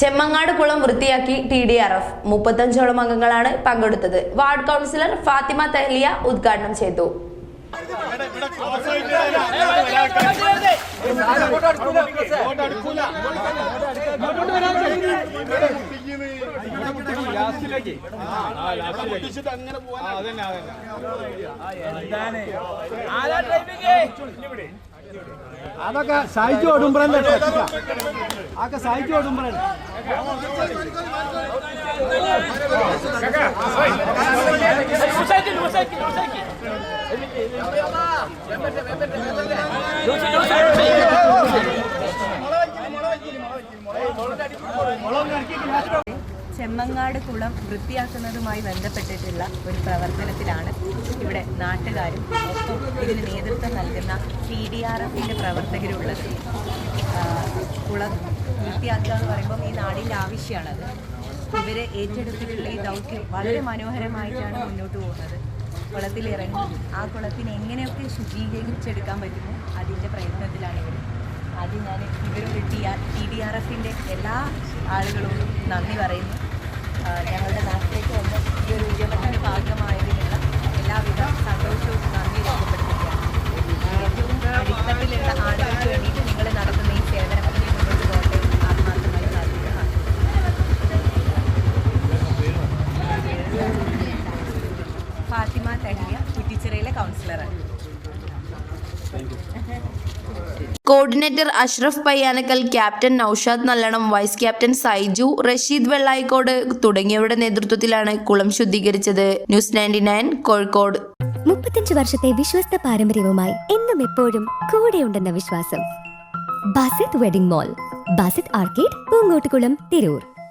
ചെമ്മങ്ങാട് കുളം വൃത്തിയാക്കി TDRF 35ഓളം അംഗങ്ങളാണ് പങ്കെടുത്തത്. വാർഡ് കൗൺസിലർ ഫാത്തിമ തഹ്ലിയ ഉദ്ഘാടനം ചെയ്തു. അതൊക്കെ സഹിച്ചു ഓടുമ്പോഴല്ലേ അതൊക്കെ സഹിച്ചു ഓടുമ്പോഴല്ലേ ചെമ്മങ്ങാട് കുളം വൃത്തിയാക്കുന്നതുമായി ബന്ധപ്പെട്ടിട്ടുള്ള ഒരു പ്രവർത്തനത്തിലാണ് ഇവിടെ നാട്ടുകാരും ഒപ്പം ഇതിന് നേതൃത്വം നൽകുന്ന TDRFിൻ്റെ പ്രവർത്തകരുള്ളത്. കുളം വൃത്തിയാക്കുക എന്ന് പറയുമ്പം ഈ നാടിൻ്റെ ആവശ്യമാണത്. ഇവർ ഏറ്റെടുത്തിട്ടുള്ള ഈ ദൗത്യം വളരെ മനോഹരമായിട്ടാണ് മുന്നോട്ട് പോകുന്നത്. കുളത്തിലിറങ്ങി ആ കുളത്തിന് എങ്ങനെയൊക്കെ ശുചീകരിച്ചെടുക്കാൻ പറ്റുമോ അതിൻ്റെ പ്രയത്നത്തിലാണ് ഇവർ. ആദ്യം ഞാൻ ഇവരോട് TDRFിൻ്റെ എല്ലാ ആളുകളോടും നന്ദി പറയുന്നു. ഞങ്ങളുടെ നാട്ടിലേക്ക് വന്ന് ഈ ഒരു ഉദ്യമത്തിൻ്റെ ഭാഗമായതിനുള്ള എല്ലാവിധ സന്തോഷവും നന്ദി രേഖപ്പെടുത്തുകയാണ്. ഏറ്റവും അടിത്തട്ടിലുള്ള ആളുകൾക്ക് വേണ്ടിയിട്ട് നിങ്ങൾ നടത്തുന്ന ഈ സേവനത്തിന് മുന്നോട്ട് പോകട്ടെ ആത്മാർത്ഥമായി പ്രാർത്ഥിക്കുന്നു. ഫാത്തിമ തഹ്ലിയ കുറ്റിച്ചിറയിലെ കൗൺസിലറാണ്. Coordinator Ashraf Payyanakkal, captain Noushad Nallanam, vice captain Saiju, Rasheed Vellayikode തുടങ്ങിയവരുടെ നേതൃത്വത്തിലാണ് കുളം ശുദ്ധീകരിച്ചത്. ന്യൂസ് 99 കോഴിക്കോട്. 35 വർഷത്തെ വിശ്വസ്ത പാരമ്പര്യവുമായി എന്നും എപ്പോഴും കൂടെയുണ്ടെന്ന വിശ്വാസം. Basith wedding mall, Basith arcade, Poonkottukulam, Tirur.